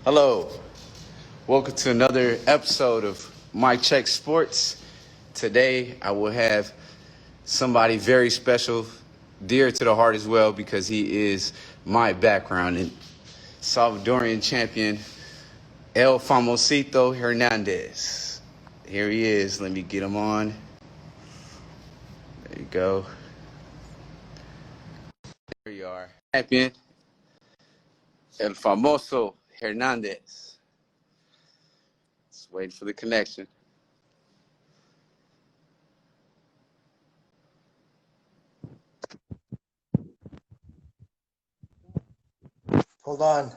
Hello, welcome to another episode of My Check Sports. Today I will have somebody very special, dear to the heart as well, because he is my background in Salvadorean champion El Famosito Hernandez. Here he is. Let me get him on. There you go. There you are. Champion El Famoso Hernandez. Just waiting for the connection. Hold on.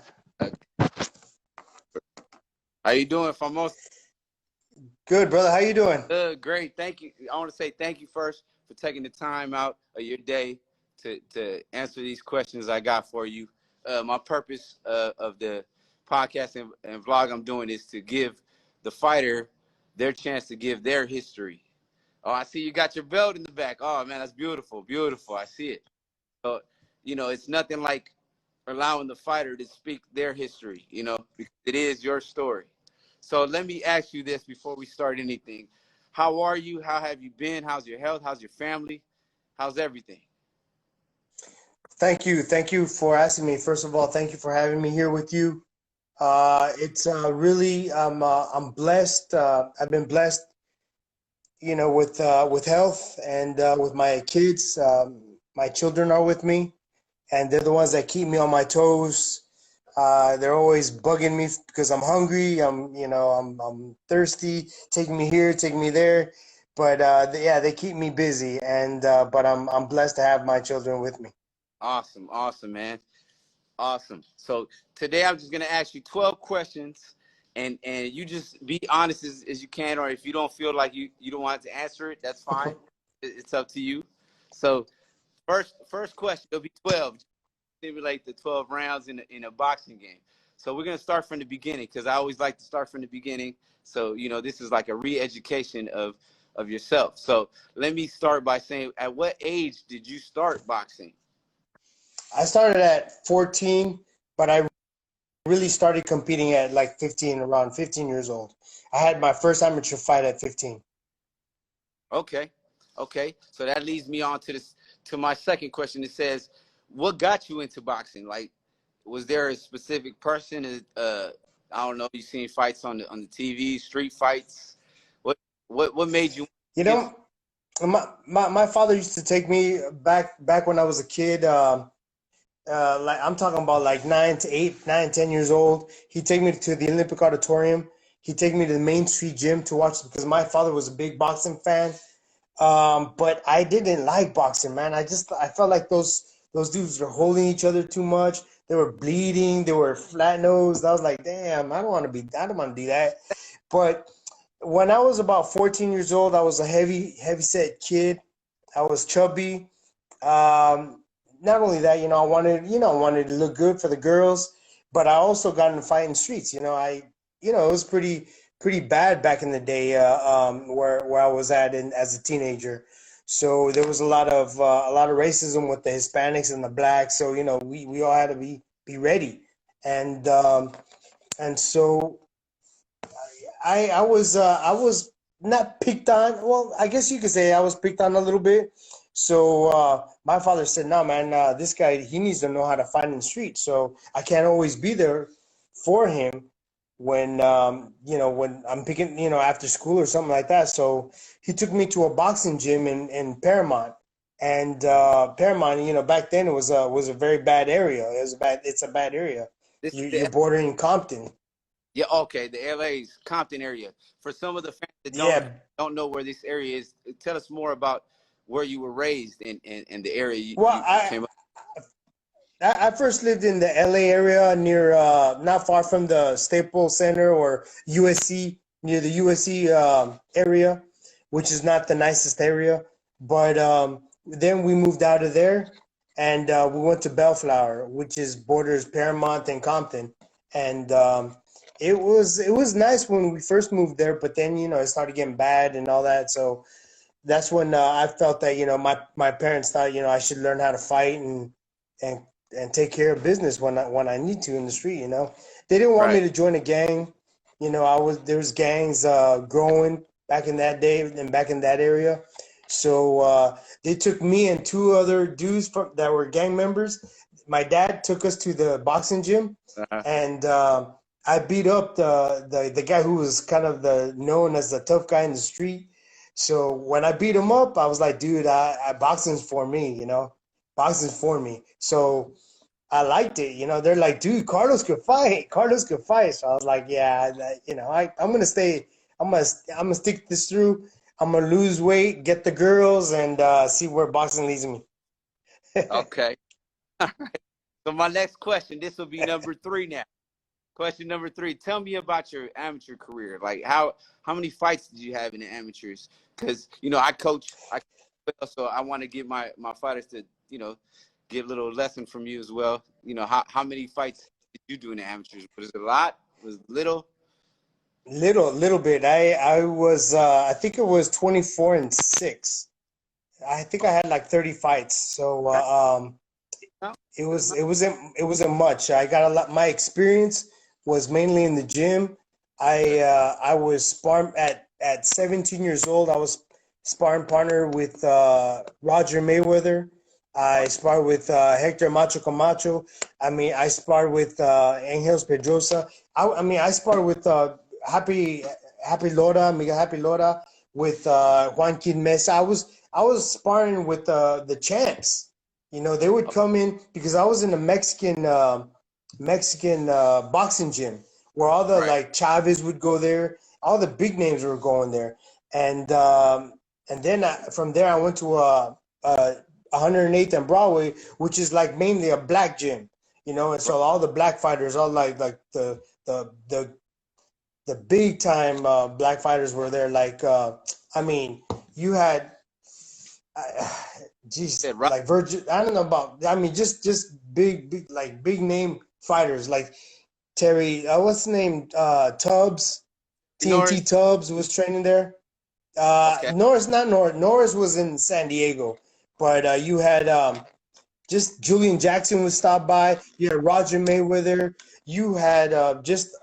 How you doing, Famoso? Good, brother. How you doing? Great. Thank you. I want to say thank you first for taking the time out of your day to answer these questions I got for you. My purpose of the podcast and vlog I'm doing is to give the fighter their chance to give their history. Oh, I see you got your belt in the back. Oh, man, that's beautiful. Beautiful. I see it. So, it's nothing like allowing the fighter to speak their history, because it is your story. So let me ask you this before we start anything. How are you? How have you been? How's your health? How's your family? How's everything? Thank you. Thank you for asking me. First of all, thank you for having me here with you. It's really I'm blessed. I've been blessed, with health and with my kids. My children are with me, and they're the ones that keep me on my toes. They're always bugging me because I'm hungry. I'm thirsty. Taking me here, taking me there. But they keep me busy, and but I'm blessed to have my children with me. Awesome. Awesome, man. Awesome. So today I'm just going to ask you 12 questions, and you just be honest as you can, or if you don't feel like you don't want to answer it, that's fine. It's up to you. So first question, it'll be 12. Simulate the 12 rounds in a boxing game. So we're going to start from the beginning because I always like to start from the beginning. So, this is like a re-education of yourself. So let me start by saying, at what age did you start boxing? I started at 14, but I really started competing at like 15, around 15 years old. I had my first amateur fight at 15. Okay. Okay. So that leads me on to my second question. It says, what got you into boxing? Like, was there a specific person? I don't know. You seen fights on the TV, street fights. What made you You get? know, my father used to take me back when I was a kid. Like I'm talking about like 9, 10 years old. He'd take me to the Olympic Auditorium. He'd take me to the Main Street Gym to watch because my father was a big boxing fan. But I didn't like boxing, man. I felt like those dudes were holding each other too much. They were bleeding. They were flat nosed. I was like, damn, I don't want to do that. But when I was about 14 years old, I was a heavy set kid. I was chubby. Not only that, I wanted to look good for the girls, but I also got in fighting streets. It was pretty bad back in the day, where I was at as a teenager. So there was a lot of racism with the Hispanics and the blacks. So we all had to be ready, and so I was not picked on. Well, I guess you could say I was picked on a little bit. So my father said, "No, man, this guy he needs to know how to fight in the street. So I can't always be there for him when I'm picking after school or something like that." So he took me to a boxing gym in Paramount, and Paramount, back then it was a very bad area. It's a bad area. This is You're bordering Compton. Yeah, okay, the LA's Compton area. For some of the fans that Yeah. don't know where this area is, tell us more about where you were raised in the area Well, you came up. I first lived in the LA area near, not far from the Staples Center or USC, near the USC area, which is not the nicest area. But then we moved out of there, and we went to Bellflower, which is borders Paramount and Compton. And it was nice when we first moved there, but then it started getting bad and all that. So that's when I felt that my parents thought I should learn how to fight and take care of business when I need to in the street. They didn't want me Right. to join a gang. There was gangs growing back in that day and back in that area. So they took me and two other dudes that were gang members. My dad took us to the boxing gym, Uh-huh. and I beat up the guy who was kind of known as the tough guy in the street. So when I beat him up, I was like, dude, boxing's for me, boxing's for me. So I liked it. They're like, dude, Carlos could fight. Carlos could fight. So I was like, yeah, I'm gonna stay. I'm gonna stick this through. I'm gonna lose weight, get the girls, and see where boxing leads me. Okay. So my next question, this will be number 3 now. Question number 3. Tell me about your amateur career. Like how many fights did you have in the amateurs? Because I coach, so I want to get my fighters to get a little lesson from you as well. How many fights did you do in the amateurs? Was it a lot? Was it little? Little bit. I was I think it was 24-6. I think I had like 30 fights. So it wasn't much. I got a lot. My experience was mainly in the gym. I was sparring at 17 years old. I was sparring partner with Roger Mayweather. I sparred with Hector Macho Camacho. I sparred with Angel Pedrosa. I sparred with Happy Lora, Miguel Happy Lora, with Joaquin Mesa. I was sparring with the champs. They would come in because I was in a Mexican boxing gym where all the Right. like Chavez would go there. All the big names were going there, and then from there I went to 108th and Broadway, which is like mainly a black gym. And so all the black fighters, all like the big time black fighters were there. Like you had geez, Said right. like Virgin. I don't know about. Just big like big name fighters like Terry. What's the name? Tubbs, TNT Norris. Tubbs was training there. Okay. Norris, not Norris. Norris was in San Diego, but you had just Julian Jackson would stop by. You had Roger Mayweather. You had just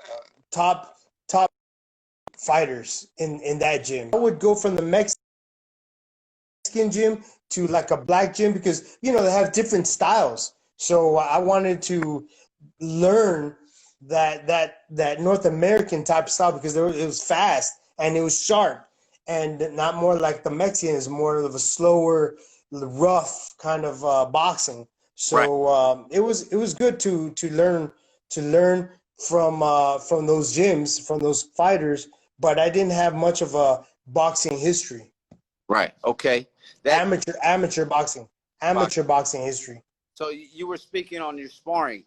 top fighters in that gym. I would go from the Mexican gym to like a black gym because they have different styles. So I wanted to learn that North American type style because it was fast and it was sharp and not more like the Mexican is more of a slower, rough kind of boxing. Right. So it was good to learn from those gyms, from those fighters, but I didn't have much of a boxing history. Right. Okay. That Amateur boxing history. So you were speaking on your sparring.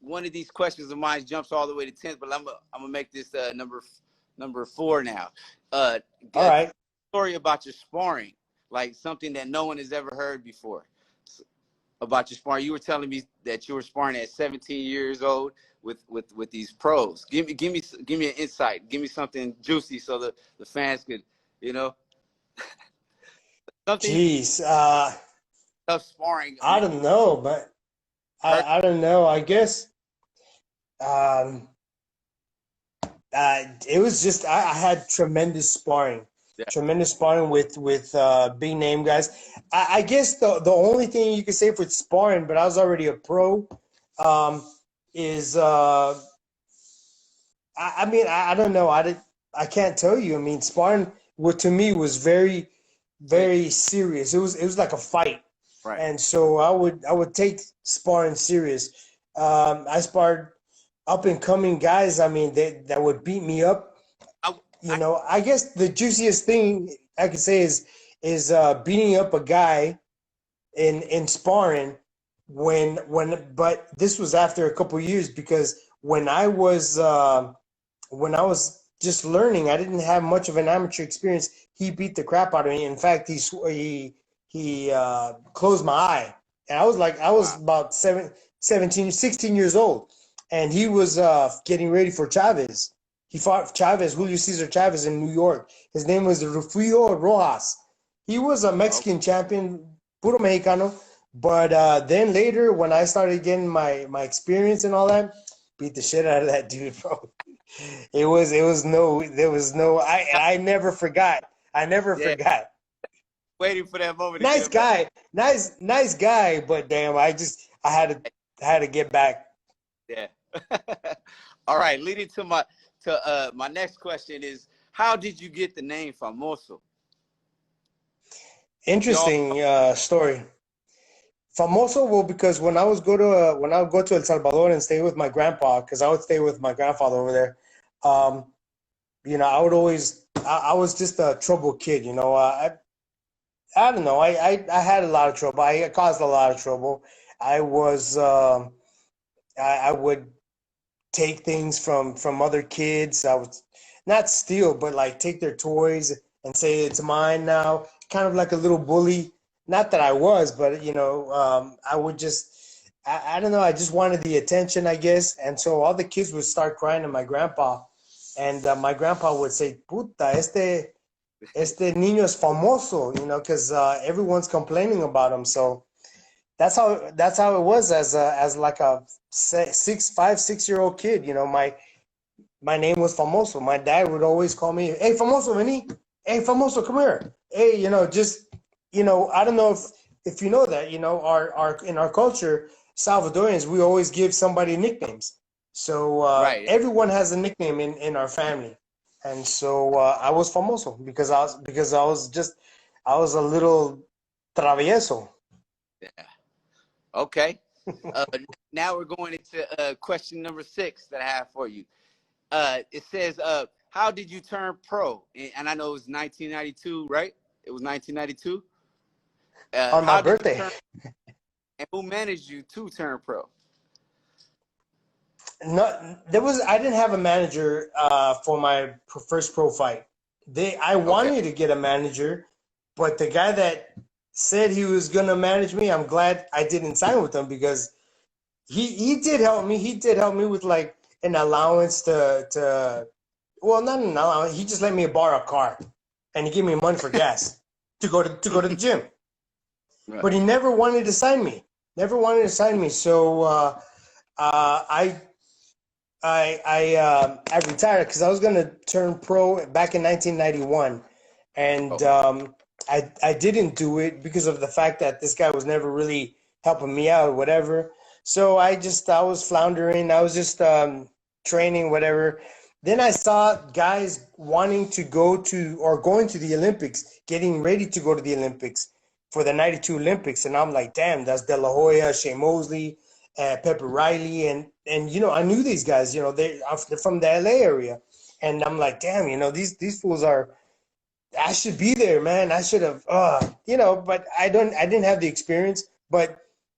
One of these questions of mine jumps all the way to 10th, but I'm gonna make this number 4 now. All right. Story about your sparring, like something that no one has ever heard before about your sparring. You were telling me that you were sparring at 17 years old with these pros. Give me an insight. Give me something juicy so the fans could, something Jeez, tough sparring. I don't know, but I don't know. I guess um, it was just I had Yeah. tremendous sparring with big name guys. I guess the only thing you could say for sparring, but I was already a pro, is I don't know. I can't tell you. Sparring to me was very very serious. It was like a fight. Right. And so I would take sparring serious. I sparred up and coming guys. That would beat me up. I, I guess the juiciest thing I could say is beating up a guy in sparring but this was after a couple of years because when I was just learning, I didn't have much of an amateur experience. He beat the crap out of me. In fact, he closed my eye, and I was about 17, 16 years old, and he was getting ready for Chavez. He fought Julio Cesar Chavez in New York. His name was Rufio Rojas. He was a Mexican champion, puro mexicano, But then later, when I started getting my experience and all that, beat the shit out of that dude, bro. It was no, there was no. I never forgot. I never Yeah, forgot. waiting for that moment to get Nice him back. guy, nice guy, but damn, I had to get back. Yeah. All right, leading to my next question is, how did you get the name Famoso? We all Interesting story. Famoso, well, because when I would go to El Salvador and stay with my grandpa, because I would stay with my grandfather over there. Um, I would always I was just a troubled kid. I don't know. I had a lot of trouble. I caused a lot of trouble. I was I would take things from other kids. I would not steal, but like take their toys and say it's mine now. Kind of like a little bully. Not that I was, but I would just I don't know. I just wanted the attention, I guess. And so all the kids would start crying to my grandpa, and my grandpa would say, "Puta, este niño es famoso," because everyone's complaining about him. So that's how it was as like a 6 year old kid. My name was Famoso. My dad would always call me, "Hey, Famoso, vení. Hey, Famoso, come here." Hey, just I don't know if you know that, our in our culture, Salvadorians, we always give somebody nicknames. So right. everyone has a nickname in our family, and so I was Famoso because I was a little travieso. Yeah. Okay. Uh, Now we're going into question number 6 that I have for you. It says, how did you turn pro? And I know it was 1992, right? It was 1992. On my How did you birthday. turn, and who managed you to turn pro? No, I didn't have a manager for my first pro fight. I Okay. wanted to get a manager, but the guy that said he was gonna manage me, I'm glad I didn't sign with him because he did help me. He did help me with like an allowance to well, not an allowance. He just let me borrow a car, and he gave me money for gas to go to the gym. Right. But he never wanted to sign me. Never wanted to sign me. So I I retired because I was gonna turn pro back in 1991, and Oh, I didn't do it because of the fact that this guy was never really helping me out or whatever. So I was floundering. I was just training whatever. Then I saw guys wanting to go to or going to the Olympics, getting ready to go to the Olympics for the '92 Olympics, and I'm like, damn, that's De La Hoya, Shea Mosley, Pepper Riley, and I knew these guys. They're from the LA area, and I'm like, damn, these fools are. I should be there, man. I should have, but I didn't have the experience, but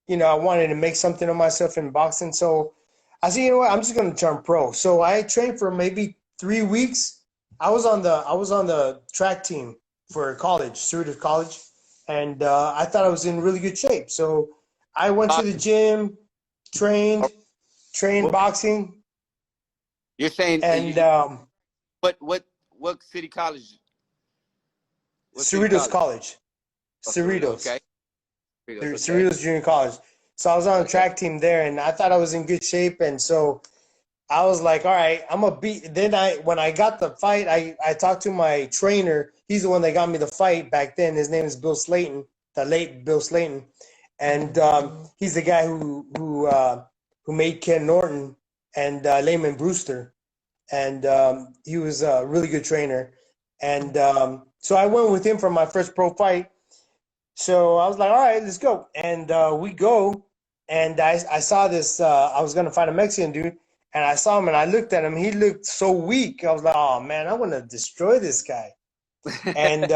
I wanted to make something of myself in boxing, so I said, you know what, I'm just gonna turn pro. So I trained for maybe 3 weeks. I was on the track team for college, Cerritos College, and I thought I was in really good shape. So I went to the boxing. gym, trained, trained What, boxing, you're saying and what city college? What city Cerritos college? College, Oh, Cerritos. Cerritos, Okay. Cerritos. Okay. Cerritos Junior College. So I was on the Okay. track team there, and I thought I was in good shape, and so I was like, all right, I'm gonna beat. Then when I got the fight, I talked to my trainer. He's the one that got me the fight back then. His name is Bill Slayton, the late Bill Slayton, and he's the guy who made Ken Norton and Layman Brewster, and he was a really good trainer. And so I went with him for my first pro fight. So I was like, all right, let's go. And we go. And I saw this, I was going to fight a Mexican dude. And I saw him and I looked at him. He looked so weak. I was like, oh, man, I want to destroy this guy. And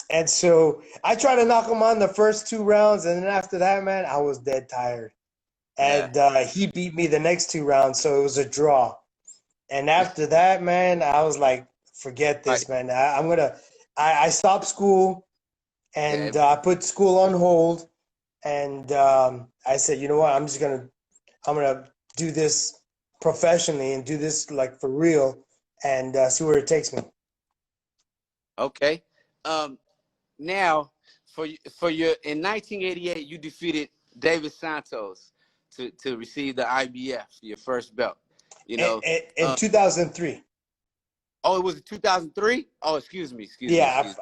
and so I tried to knock him on the first 2 rounds. And then after that, man, I was dead tired. Yeah. And he beat me the next 2 rounds. So it was a draw. And after that, man, I was like, forget Right. this, man. I stopped school Yeah. and I put school on hold, and I said, you know what, I'm gonna do this professionally and do this like for real, and see where it takes me. Okay. Now, for your in 1988, you defeated David Santos to receive the IBF, your first belt. You know, in 2003. oh, it was 2003. Oh, excuse me. Yeah,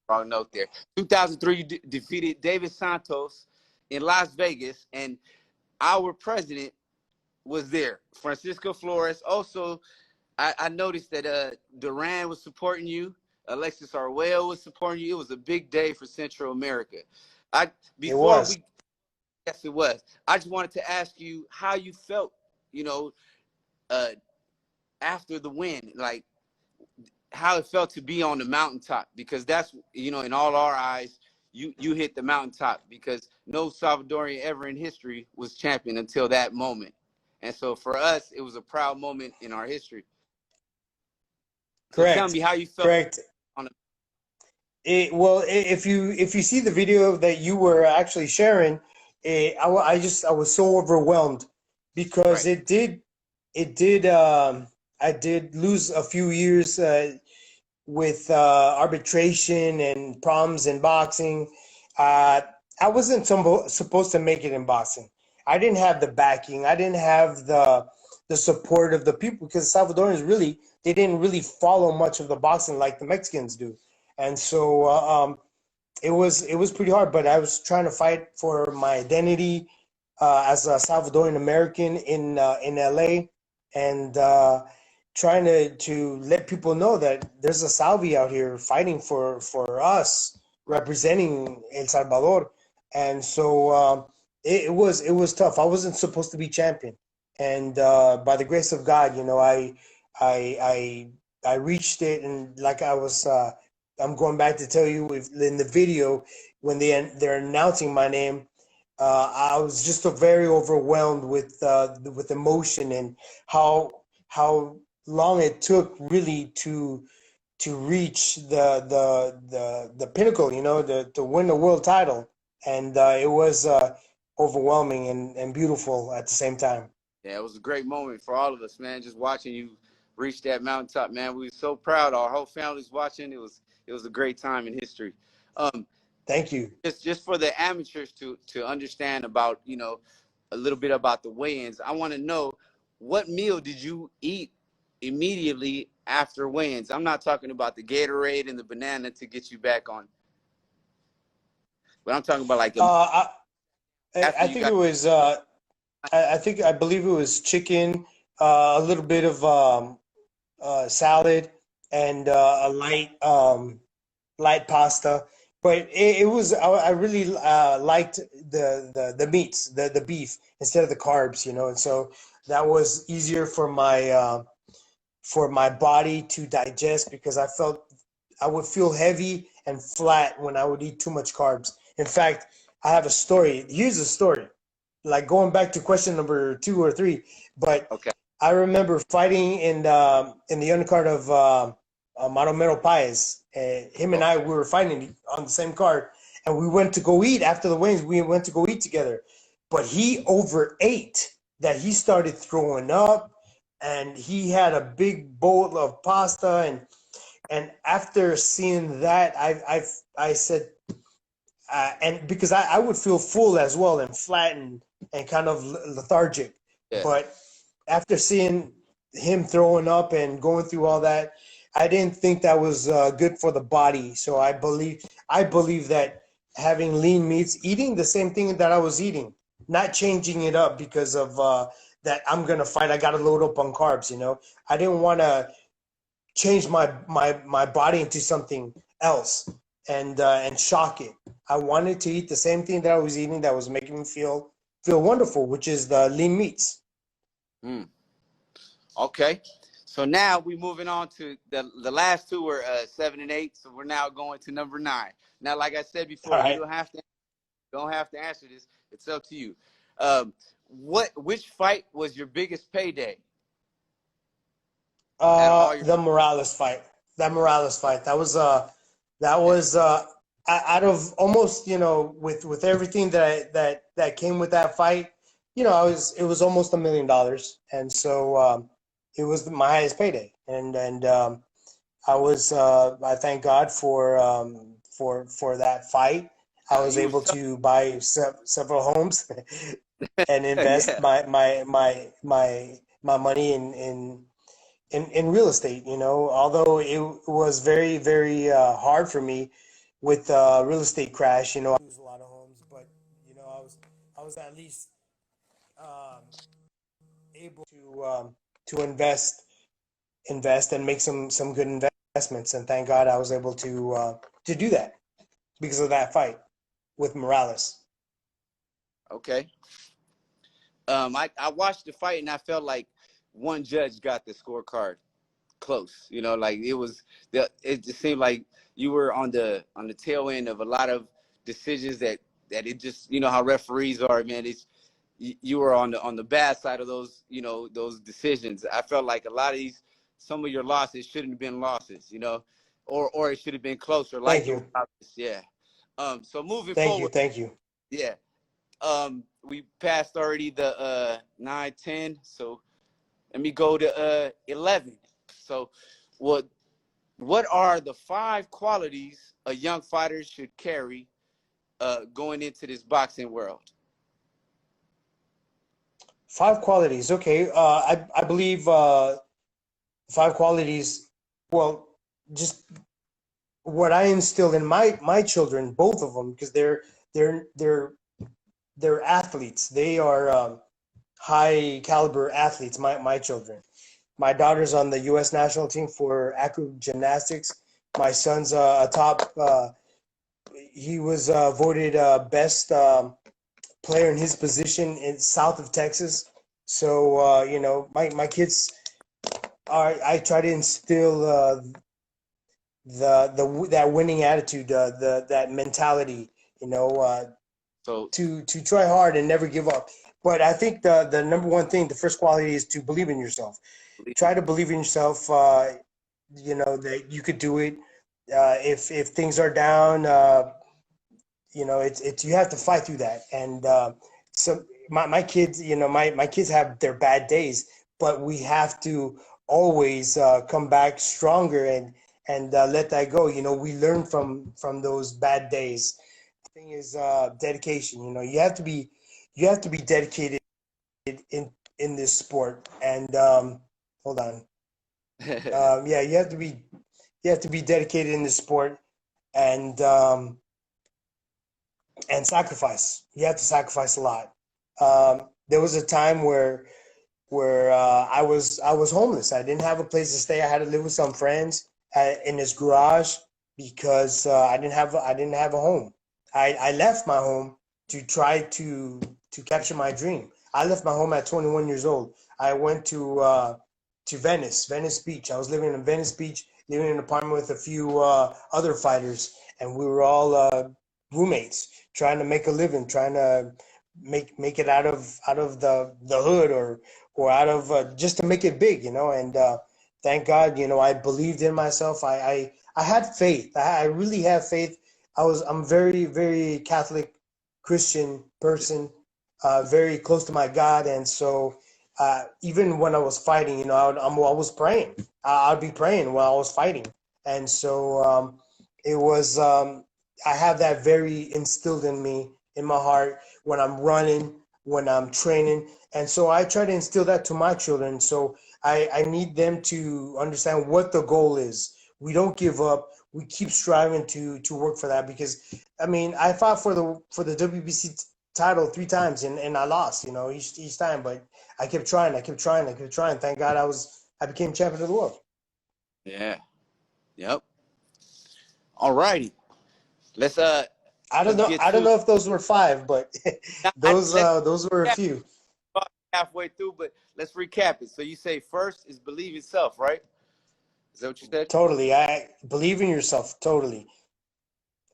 Wrong note there. 2003, you defeated David Santos in Las Vegas, and our president was there, Francisco Flores. Also, I noticed that Duran was supporting you. Alexis Arguello was supporting you. It was a big day for Central America. it was. Yes, it was. I just wanted to ask you how you felt, you know, uh, after the win, like how it felt to be on the mountaintop, because that's, you know, in all our eyes, you hit the mountaintop, because no Salvadorian ever in history was champion until that moment. And so for us, it was a proud moment in our history. So tell me Correct. how you felt Correct. on the Well, if you see the video that you were actually sharing, I was so overwhelmed because right. I did lose a few years with arbitration and problems in boxing. Uh, I wasn't supposed to make it in boxing. I didn't have the backing. I didn't have the support of the people, because Salvadorans really, they didn't really follow much of the boxing like the Mexicans do, and so it was pretty hard. But I was trying to fight for my identity as a Salvadorian American in LA, and trying to let people know that there's a Salvi out here fighting for us, representing El Salvador. And so it was tough. I wasn't supposed to be champion, and by the grace of God, I I reached it, and like I'm going back to tell you, in the video when they're announcing my name, I was just very overwhelmed with emotion, and how long it took really to reach the pinnacle, to win the world title, and it was overwhelming and beautiful at the same time. Yeah, it was a great moment for all of us, man. Just watching you reach that mountaintop, man. We were so proud. Our whole family's watching. It was a great time in history. Um, Thank you. just for the amateurs to understand about, a little bit about the weigh-ins. I want to know, what meal did you eat immediately after weigh-ins? I'm not talking about the Gatorade and the banana to get you back on, but I'm talking about like after I you think it got. was I believe it was chicken, a little bit of salad, and a light pasta. But it was, I really liked the meats, the beef instead of the carbs, and so that was easier for my body to digest, because I felt I would feel heavy and flat when I would eat too much carbs. In fact, I have a story. Here's a story, like going back to question number 2 or 3. But Okay. I remember fighting in the undercard of Maromero Paez. Him and Oh, I, we were fighting on the same card, and we went to go eat after the wings. We went to go eat together, but he overate, that he started throwing up, and he had a big bowl of pasta, and after seeing that, I said, and because I would feel full as well, and flattened and kind of lethargic. yeah. But after seeing him throwing up and going through all that, I didn't think that was good for the body. So I believe that having lean meats, eating the same thing that I was eating, not changing it up because of that I'm gonna fight. I got to load up on carbs. I didn't want to change my body into something else, and shock it. I wanted to eat the same thing that I was eating, that was making me feel wonderful, which is the lean meats. Mm. Okay. So now we're moving on to the last two were 7 and 8. So we're now going to number 9. Now, like I said before, All you right. don't have to answer this. It's up to you. Which fight was your biggest payday out of all your? The Morales fight. That Morales fight. That was out of almost, with everything that came with that fight. It was almost $1 million, and so it was my highest payday, and I thank God for that fight, I was You was able tough. to buy several homes and invest Yeah. my money in real estate. You know, although it was very very hard for me with real estate crash. You know, I lose a lot of homes, but you know, I was at least um, able to invest and make some good investments. And thank God I was able to do that because of that fight with Morales. Okay. I watched the fight and I felt like one judge got the scorecard close. You know, like it just seemed like you were on the tail end of a lot of decisions that it just, you know how referees are, man. You were on the bad side of those, you know, those decisions. I felt like a lot of some of your losses shouldn't have been losses, you know, or it should have been closer, like Thank the you, Morales. Yeah. So moving thank you, forward, thank you. yeah. We passed already the 9, 10. So let me go to 11. So what what are the 5 qualities a young fighter should carry going into this boxing world? 5 qualities. Okay, I believe 5 qualities. Well, just what I instilled in my children, both of them, because they're they're they're athletes. They are high caliber athletes. My children. My daughter's on the U.S. national team for acro gymnastics. My son's a top. He was voted best player in his position in south of Texas. So you know, my kids are. I try to instill the that winning attitude, the that mentality. You know, So to try hard and never give up. But I think the number one thing, the first quality, is to believe in yourself. Try to believe in yourself. You know that you could do it. If things are down, you know it's you have to fight through that. And so my kids, you know, my kids have their bad days, but we have to always come back stronger and let that go. You know, we learn from those bad days. Thing is dedication. You know, you have to be dedicated in this sport. And hold on, yeah, you have to be dedicated in this sport and sacrifice. You have to sacrifice a lot. There was a time where I was homeless. I didn't have a place to stay. I had to live with some friends in this garage because I didn't have a home. I left my home to try to capture my dream. I left my home at 21 years old. I went to Venice Beach. I was living in Venice Beach, living in an apartment with a few other fighters, and we were all roommates, trying to make a living, trying to make it out of the hood or out of just to make it big, you know. And thank God, you know, I believed in myself. I had faith. I really have faith. I'm very very Catholic Christian person, very close to my God. And so even when I was fighting, you know, I was praying. I'd be praying while I was fighting. And so it was I have that very instilled in me, in my heart, when I'm running, when I'm training. And so I try to instill that to my children. So I need them to understand what the goal is. We don't give up. We keep striving to work for that. Because I mean, I fought for the WBC title 3 times, and I lost, you know, each time. But I kept trying. I kept trying. I kept trying. Thank God I became champion of the world. yeah, yep. All righty. Let's get I don't to know if those were 5, but let's those were a recap few. about halfway through, but let's recap it. So you say first is believe yourself, right? Is that what you said? Totally. I believe in yourself. Totally.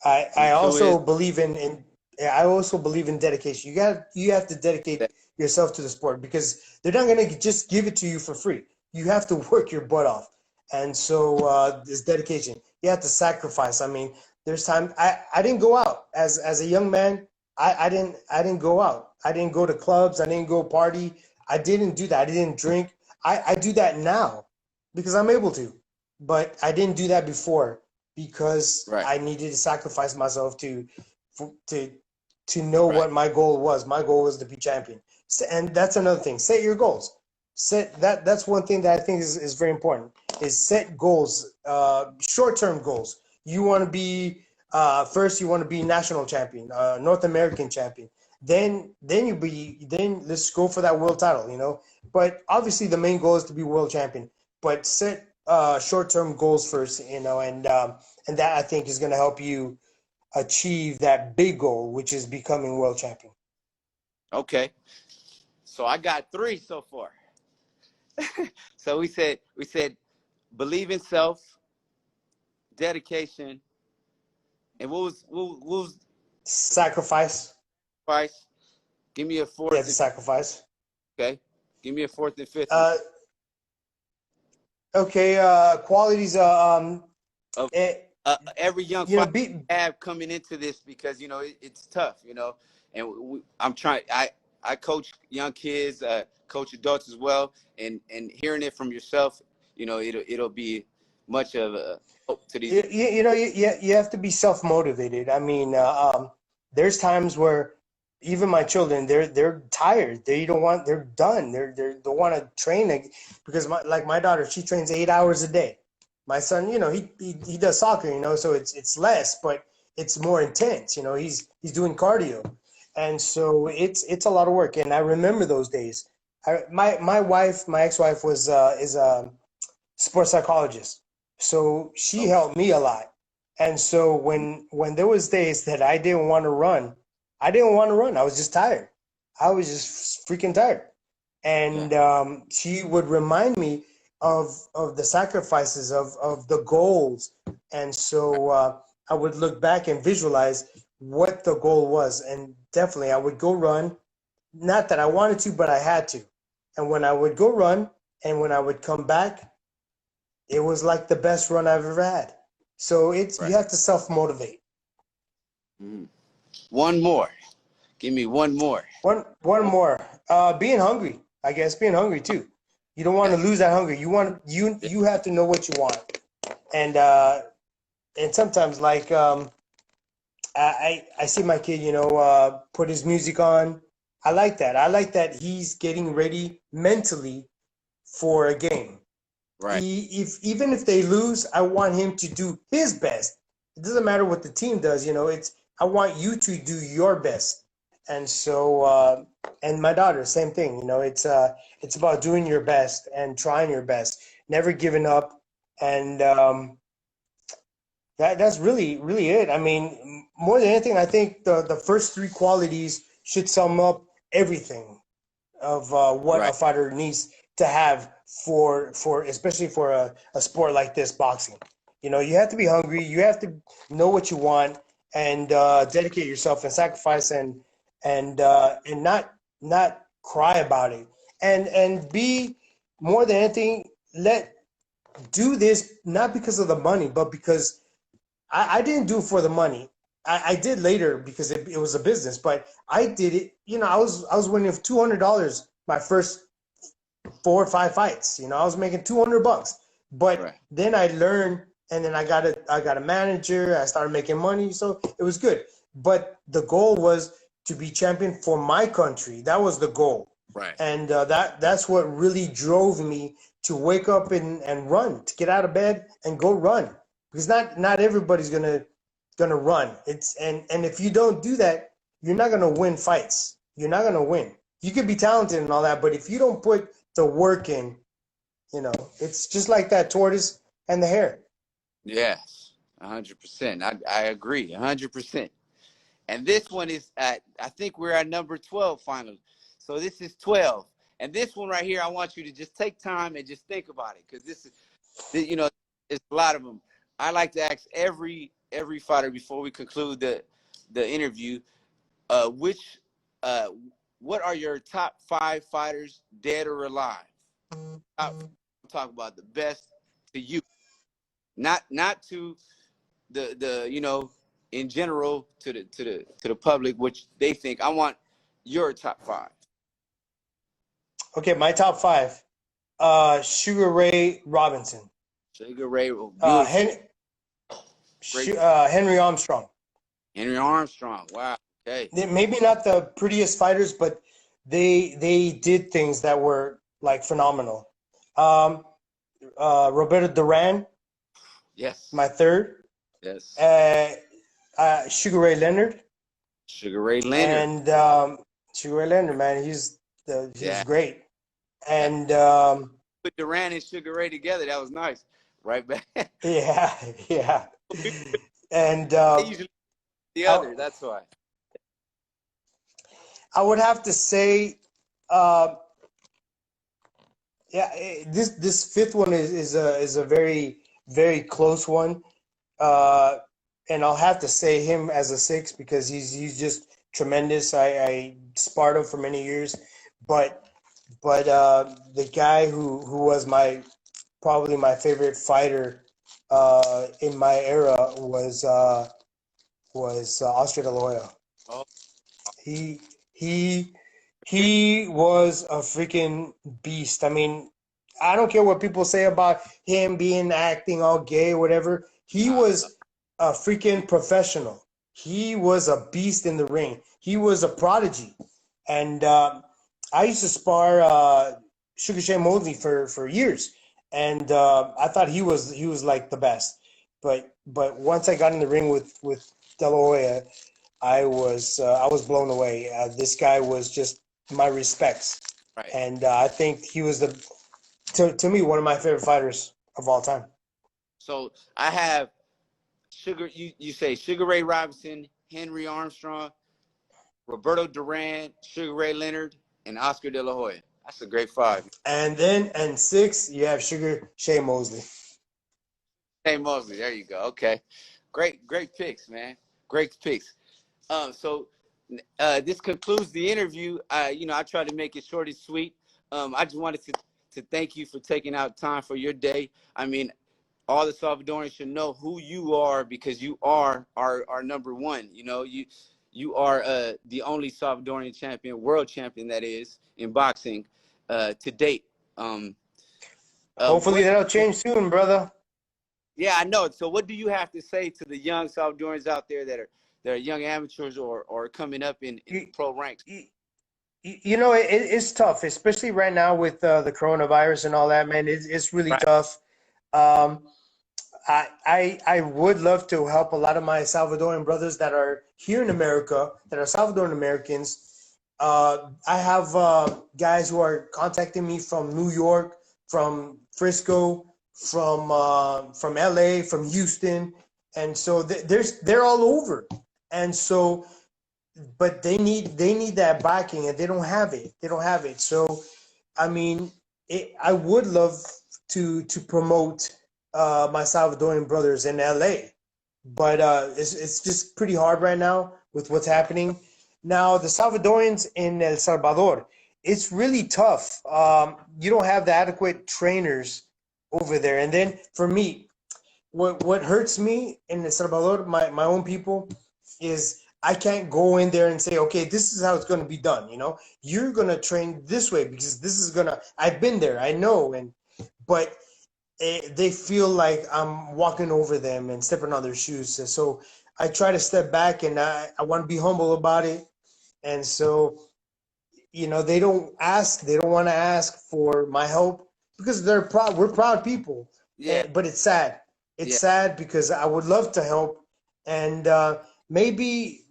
I Number two also is believe in I also believe in dedication. You have to dedicate that yourself to the sport, because they're not going to just give it to you for free. You have to work your butt off. And so this dedication. You have to sacrifice. I mean, there's time I didn't go out as a young man. I didn't go out. I didn't go to clubs. I didn't go party. I didn't do that. I didn't drink. I do that now because I'm able to. But I didn't do that before because right. I needed to sacrifice myself to know Right. what my goal was. My goal was to be champion. And that's another thing. Set your goals. That's one thing that I think is very important. Is set goals, short-term goals. You want to be first. You want to be national champion, North American champion. Then let's go for that world title. But obviously the main goal is to be world champion. But set short-term goals first. And that I think is going to help you achieve that big goal, which is becoming world champion. Okay. So I got 3 so far. So we said believe in self, dedication, and what was Sacrifice. price? Give me a Yeah, fourth. the sacrifice. Okay. Give me a fourth and fifth. Uh, okay. Qualities. Of every young You know, fighter have coming into this, because it's tough, and I'm trying. I coach young kids, coach adults as well, and hearing it from yourself, it'll be much of a hope to these. you have to be self motivated. I mean, there's times where even my children, they're tired. They're done. They want to train because my daughter, she trains 8 hours a day. My son, he does soccer, so it's less, but it's more intense. He's doing cardio, and so it's a lot of work. And I remember those days. My wife, my ex-wife, is a sports psychologist, so she helped me a lot. And so when there was days that I didn't want to run, I didn't want to run. I was just tired. I was just freaking tired. And she would remind me of the sacrifices of the goals. And so I would look back and visualize what the goal was. And definitely I would go run. Not that I wanted to, but I had to. And when I would go run and when I would come back, it was like the best run I've ever had. So you have to self-motivate. One more. Give me one more. One more. Being hungry. I guess being hungry too. You don't want to lose that hunger. You have to know what you want. And sometimes I see my kid, put his music on. I like that. I like that he's getting ready mentally for a game. Right. Even if they lose, I want him to do his best. It doesn't matter what the team does. I want you to do your best. And so, and my daughter, same thing. It's about doing your best and trying your best, never giving up. And that's really, really it. I mean, more than anything, I think the first 3 qualities should sum up everything of what a fighter needs to have for especially for a sport like this, boxing. You have to be hungry. You have to know what you want and dedicate yourself and sacrifice and not cry about it. And be, more than anything, do this not because of the money, but because I didn't do it for the money. I did later because it was a business, but I did it. I was winning $200 my first 4 or 5 fights. I was making $200, but then I learned, and then I got a manager. I started making money, so it was good. But the goal was to be champion for my country. That was the goal. Right. And that's what really drove me to wake up and run, to get out of bed and go run. Because not everybody's gonna run. And if you don't do that, you're not gonna win fights. You're not gonna win. You could be talented and all that, but if you don't put the work in, it's just like that tortoise and the hare. Yes, 100%. I agree, 100%. And this one is I think we're at number 12 finally. So this is 12. And this one right here, I want you to just take time and just think about it, because this is, it's a lot of them. I like to ask every fighter before we conclude the interview, what are your top 5 fighters, dead or alive? I'm talking about the best to you, not to the in general to the public, which they think. I want your top 5. Okay, my top 5. Sugar Ray Robinson. Sugar Ray. Henry Armstrong. Henry Armstrong. Wow. Okay. Maybe not the prettiest fighters, but they did things that were like phenomenal. Um, Roberto Duran, Yes. my third. Yes. Uh, Sugar Ray Leonard, Sugar Ray Leonard. and Sugar Ray Leonard, man, he's Yeah. great. That And put Duran and Sugar Ray together. That was nice. Right back. yeah, yeah. And They usually the I, other. That's why. I would have to say, uh, yeah, this fifth one is a very close one. Uh, and I'll have to say him as a six because he's just tremendous. I sparred him for many years, but the guy who was probably my favorite fighter in my era was Oscar De La Hoya. Oh, He he he was a freaking beast. I mean, I don't care what people say about him being acting all gay or whatever. He nah, was a freaking professional. He was a beast in the ring. He was a prodigy. And I used to spar Sugar Shane Mosley for years, and I thought he was like the best. But once I got in the ring with De La Hoya, I was blown away. This guy was just my respects, right. and I think he was to me one of my favorite fighters of all time. So I have you say Sugar Ray Robinson, Henry Armstrong, Roberto Duran, Sugar Ray Leonard, and Oscar De La Hoya. That's a great five. And six, you have Sugar Shea Mosley. Hey Mosley, there you go. Okay. Great picks, man. Great picks. So this concludes the interview. I try to make it short and sweet. I just wanted to thank you for taking out time for your day. I mean, all the Salvadorians should know who you are because you are our number one. You are the only Salvadorian champion, world champion that is in boxing to date. Hopefully What? that'll change soon, brother. Yeah, I know. So, what do you have to say to the young Salvadorians out there that are young amateurs or coming up in You, pro ranks? you, it's tough, especially right now with the coronavirus and all that, man. It's really Right. tough. Um, I would love to help a lot of my Salvadoran brothers that are here in America, that are Salvadoran Americans. I have guys who are contacting me from New York, from Frisco, from LA, from Houston, and so they're all over. And so, but they need that backing, and they don't have it. They don't have it. So, I mean, I would love to promote my Salvadorian brothers in LA, but it's just pretty hard right now with what's happening. Now the Salvadorians in El Salvador, it's really tough. You don't have the adequate trainers over there, and then for me, what hurts me in El Salvador, my own people, is I can't go in there and say, okay, this is how it's going to be done. You're going to train this way because this is going to. I've been there, I know, but they feel like I'm walking over them and stepping on their shoes. So I try to step back, and I want to be humble about it. And so, they don't ask. They don't want to ask for my help because they're proud. We're proud people. Yeah, But it's sad. It's yeah. sad because I would love to help. And maybe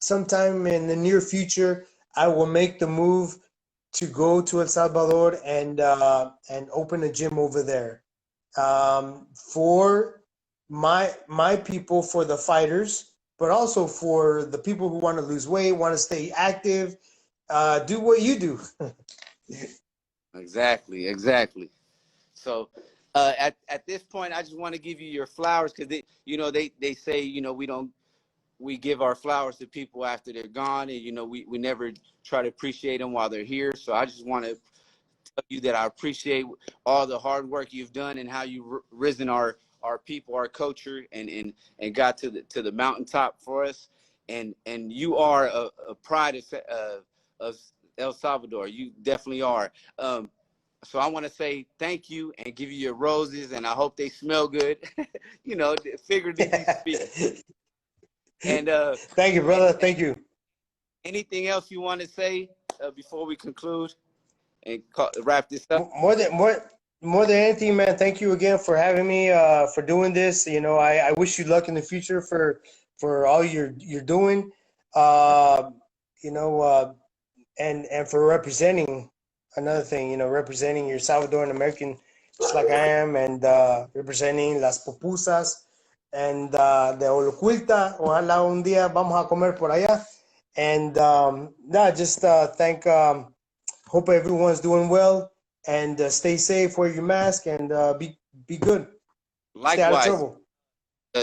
sometime in the near future, I will make the move to go to El Salvador and open a gym over there for my people, for the fighters, but also for the people who want to lose weight, want to stay active. Do what you do. Exactly. So at this point, I just want to give you your flowers because they say we give our flowers to people after they're gone, and we never try to appreciate them while they're here. So I just want to tell you that I appreciate all the hard work you've done and how you've risen our people, our culture, and got to the mountaintop for us. And you are a pride of El Salvador. You definitely are. So I want to say thank you and give you your roses, and I hope they smell good. Figuratively speaking. And Thank you, brother. Thank you. anything else you want to say before we conclude and wrap this up? More than anything, man, thank you again for having me, for doing this. You know, I wish you luck in the future for all you're doing. Uh, you know, and for representing, another thing, you know, representing your Salvadoran American, just like I am, and representing las pupusas and de Olocuilta. Ojalá un día vamos a comer por allá. And just thank. Hope everyone's doing well, and stay safe. Wear your mask, and be good. Stay out of Likewise, trouble.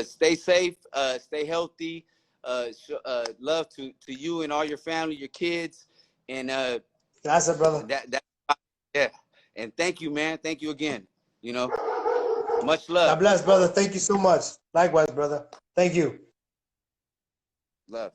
stay safe, stay healthy. Love to you and all your family, your kids, and Gracias, brother. that yeah. And thank you, man. Thank you again. You know, much God love. bless, brother. Thank you so much. Likewise, brother. Thank you. Love.